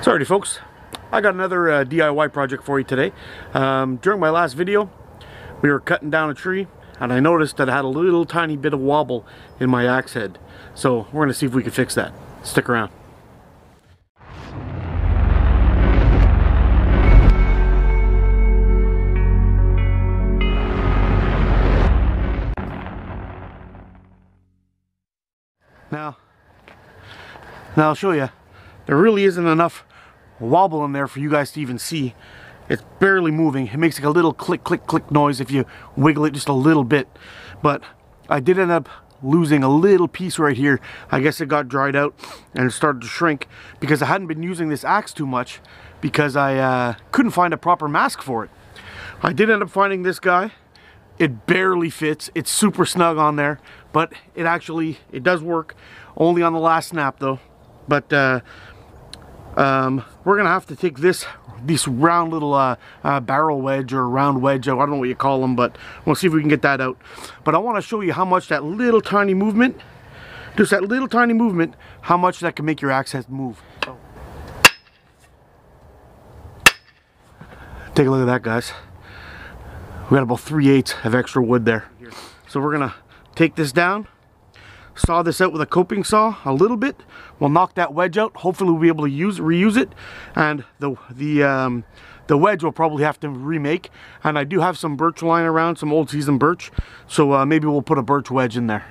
Alrighty folks, I got another DIY project for you today. During my last video, we were cutting down a tree and I noticed that I had a little tiny bit of wobble in my axe head. So we're going to see if we can fix that. Stick around. Now I'll show you. There really isn't enough wobble in there for you guys to even see. It's barely moving. It makes like a little click click click noise if you wiggle it just a little bit. But I did end up losing a little piece right here. I guess it got dried out and it started to shrink because I hadn't been using this axe too much because I couldn't find a proper mask for it. I did end up finding this guy. It barely fits. It's super snug on there, but it does work. Only on the last snap though. But we're gonna have to take this round little barrel wedge or round wedge, I don't know what you call them, but we'll see if we can get that out. But I want to show you how much that little tiny movement, just that little tiny movement, how much that can make your axe head move. Take a look at that, guys. We got about 3/8 of extra wood there. So we're gonna take this down, saw this out with a coping saw a little bit. We'll knock that wedge out. Hopefully we'll be able to reuse it, and the wedge we'll probably have to remake. And I do have some birch lying around, some old seasoned birch, so maybe we'll put a birch wedge in there.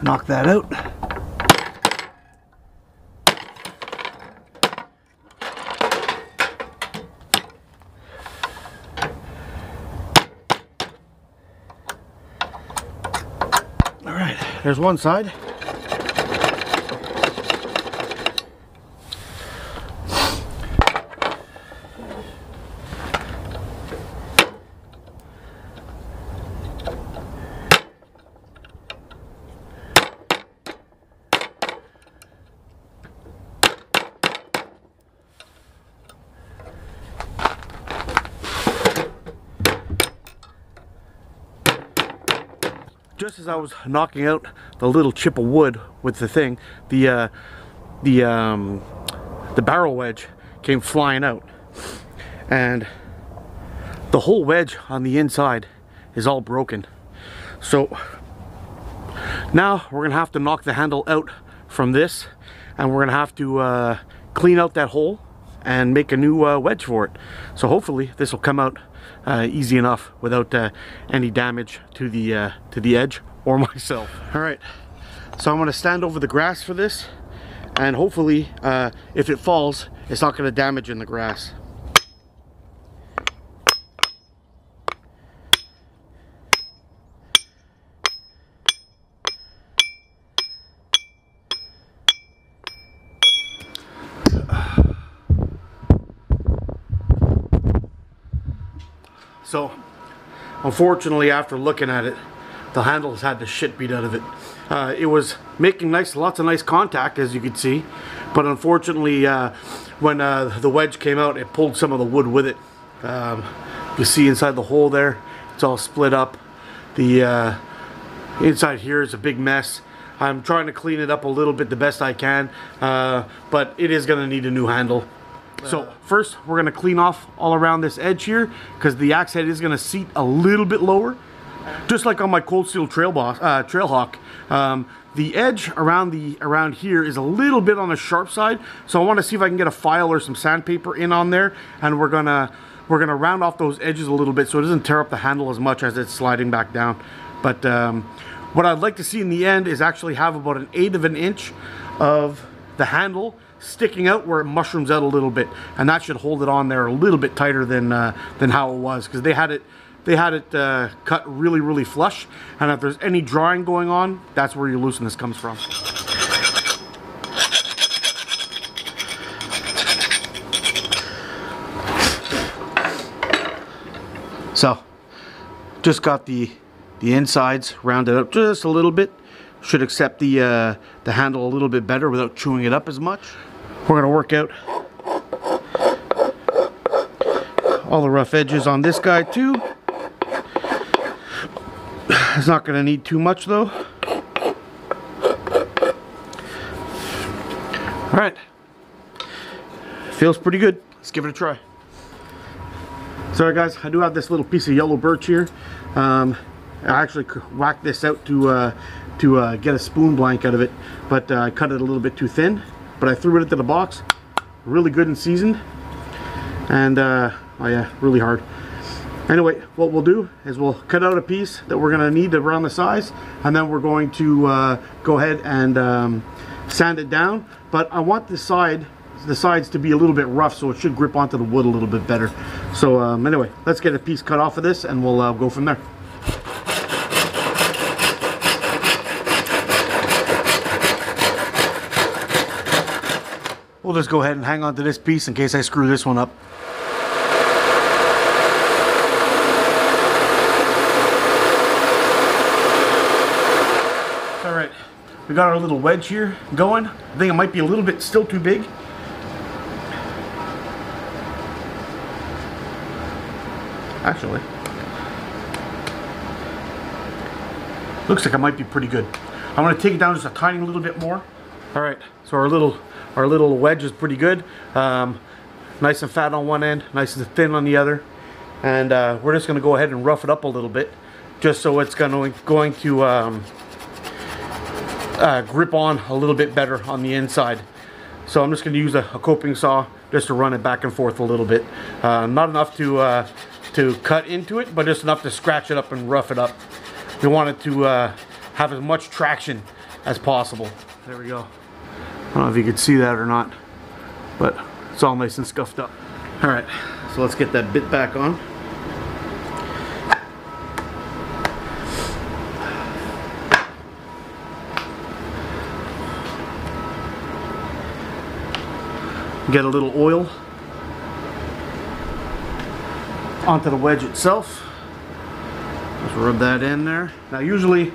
Knock that out. All right, there's one side. Just as I was knocking out the little chip of wood with the thing, the barrel wedge came flying out, and the whole wedge on the inside is all broken. So now we're gonna have to knock the handle out from this, and we're gonna have to clean out that hole and make a new wedge for it. So hopefully this will come out easy enough without any damage to the edge or myself. All right, so I'm going to stand over the grass for this, and hopefully if it falls, it's not going to damage in the grass. So, unfortunately, after looking at it, the handle has had the shit beat out of it. It was making lots of nice contact, as you could see, but unfortunately, when the wedge came out, it pulled some of the wood with it. You see inside the hole there, it's all split up. The inside here is a big mess. I'm trying to clean it up a little bit the best I can, but it is going to need a new handle. So first we're going to clean off all around this edge here, because the axe head is going to seat a little bit lower, just like on my Cold Steel Trailhawk. The edge around here is a little bit on the sharp side, so I want to see if I can get a file or some sandpaper in on there, and we're gonna round off those edges a little bit so it doesn't tear up the handle as much as it's sliding back down. But what I'd like to see in the end is actually have about 1/8 of an inch of the handle sticking out where it mushrooms out a little bit, and that should hold it on there a little bit tighter than how it was, because they had it cut really flush, and if there's any drawing going on, that's where your looseness comes from. So just got the the insides rounded up just a little bit. Should accept the handle a little bit better without chewing it up as much. We're gonna work out all the rough edges on this guy too. It's not gonna need too much though. All right, feels pretty good. Let's give it a try. Sorry guys, I do have this little piece of yellow birch here. I actually whacked this out to get a spoon blank out of it, but I cut it a little bit too thin. But I threw it into the box, really good and seasoned, and oh yeah, really hard. Anyway, what we'll do is we'll cut out a piece that we're gonna need around the size, and then we're going to go ahead and sand it down. But I want the sides to be a little bit rough, so it should grip onto the wood a little bit better. So anyway, let's get a piece cut off of this and we'll go from there. We'll just go ahead and hang on to this piece in case I screw this one up. Alright, we got our little wedge here going. I think it might be a little bit still too big. Actually, looks like it might be pretty good. I'm going to take it down just a tiny little bit more. Alright, so our little wedge is pretty good. Nice and fat on one end, nice and thin on the other. And we're just going to go ahead and rough it up a little bit, just so it's going to grip on a little bit better on the inside. So I'm just going to use a coping saw just to run it back and forth a little bit. Not enough to cut into it, but just enough to scratch it up and rough it up. We want it to have as much traction as possible. There we go. I don't know if you can see that or not, but it's all nice and scuffed up. All right, so let's get that bit back on. Get a little oil onto the wedge itself. Just rub that in there. Now usually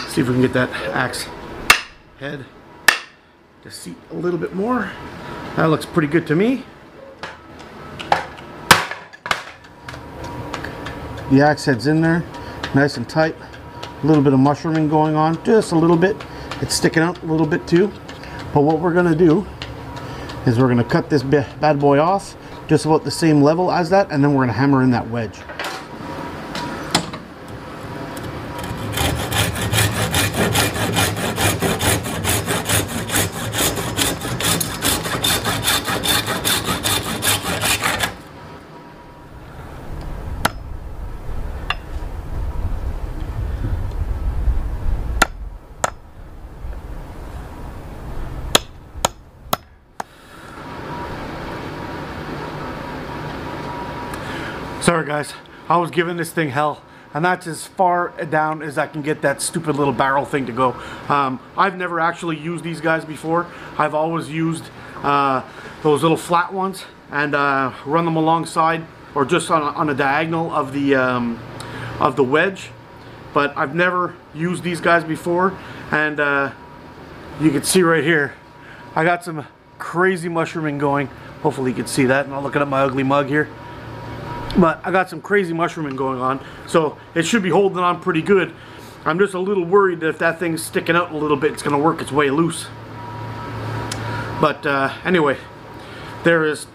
see if we can get that axe head to seat a little bit more. That looks pretty good to me. The axe head's in there, nice and tight. A little bit of mushrooming going on, just a little bit. It's sticking out a little bit too. But what we're gonna do is we're gonna cut this bad boy off just about the same level as that, and then we're gonna hammer in that wedge. Sorry guys, I was giving this thing hell, and that's as far down as I can get that stupid little barrel thing to go. I've never actually used these guys before. I've always used those little flat ones and run them alongside or just on a diagonal of the wedge. But I've never used these guys before, and you can see right here, I got some crazy mushrooming going. Hopefully you can see that. I'm not looking at my ugly mug here. But I got some crazy mushrooming going on, so it should be holding on pretty good. I'm just a little worried that if that thing's sticking out a little bit, it's going to work its way loose. But anyway, there is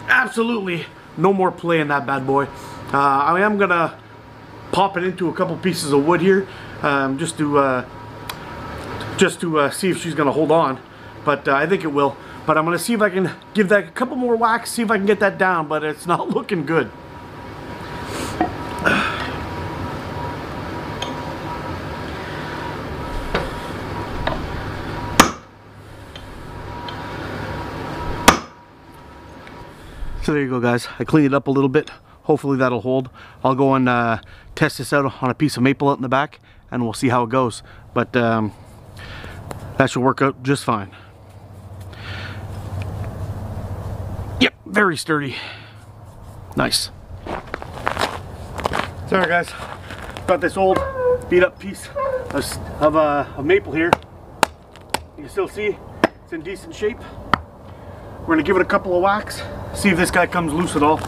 absolutely no more play in that bad boy. I am going to pop it into a couple pieces of wood here, just to see if she's going to hold on. But I think it will. But I'm going to see if I can give that a couple more whacks, see if I can get that down, but it's not looking good. So there you go guys, I cleaned it up a little bit. hopefully that'll hold. I'll go and test this out on a piece of maple out in the back, and we'll see how it goes. But that should work out just fine. Yep, very sturdy. Nice. Sorry guys, got this old beat up piece of maple here. You can still see it's in decent shape. We're gonna give it a couple of whacks, see if this guy comes loose at all.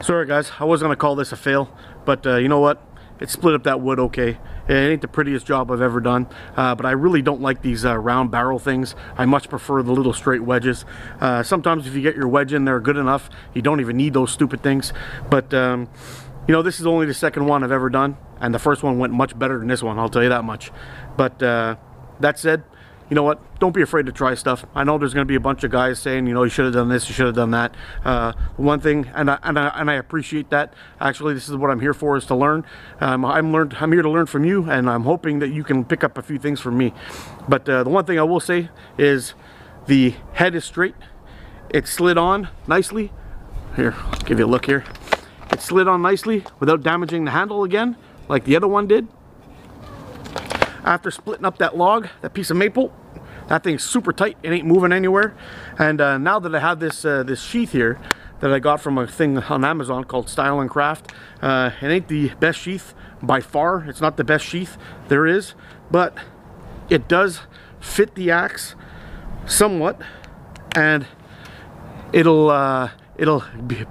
Sorry guys, I was gonna call this a fail, but you know what? It split up that wood okay. It ain't the prettiest job I've ever done, but I really don't like these round barrel things. I much prefer the little straight wedges. Sometimes if you get your wedge in there good enough, you don't even need those stupid things. But you know, this is only the second one I've ever done, and the first one went much better than this one, I'll tell you that much. But that said, you know what? Don't be afraid to try stuff. I know there's going to be a bunch of guys saying, you know, you should have done this, you should have done that. One thing, and I appreciate that. Actually, this is what I'm here for, is to learn. I'm here to learn from you, and I'm hoping that you can pick up a few things from me. But the one thing I will say is the head is straight. It slid on nicely. Here, I'll give you a look here. It slid on nicely without damaging the handle again, like the other one did. After splitting up that log, that piece of maple, that thing's super tight. It ain't moving anywhere. And now that I have this this sheath here that I got from a thing on Amazon called Style and Craft, it ain't the best sheath by far. It's not the best sheath there is, but it does fit the axe somewhat, and it'll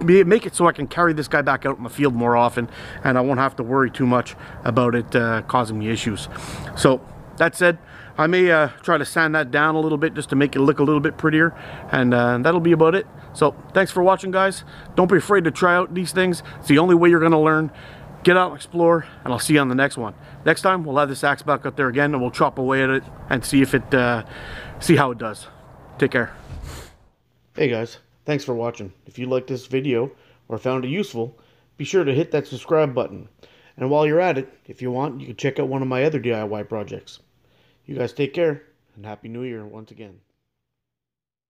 make it so I can carry this guy back out in the field more often, and I won't have to worry too much about it causing me issues. So that said, I may try to sand that down a little bit just to make it look a little bit prettier, and that'll be about it. So thanks for watching guys. Don't be afraid to try out these things. It's the only way you're going to learn. Get out and explore, and I'll see you on the next one. Next time we'll have this axe back up there again, and we'll chop away at it and see if it see how it does. Take care. Hey guys, thanks for watching. If you liked this video or found it useful, be sure to hit that subscribe button. And while you're at it, if you want, you can check out one of my other DIY projects. You guys take care, and Happy New Year once again.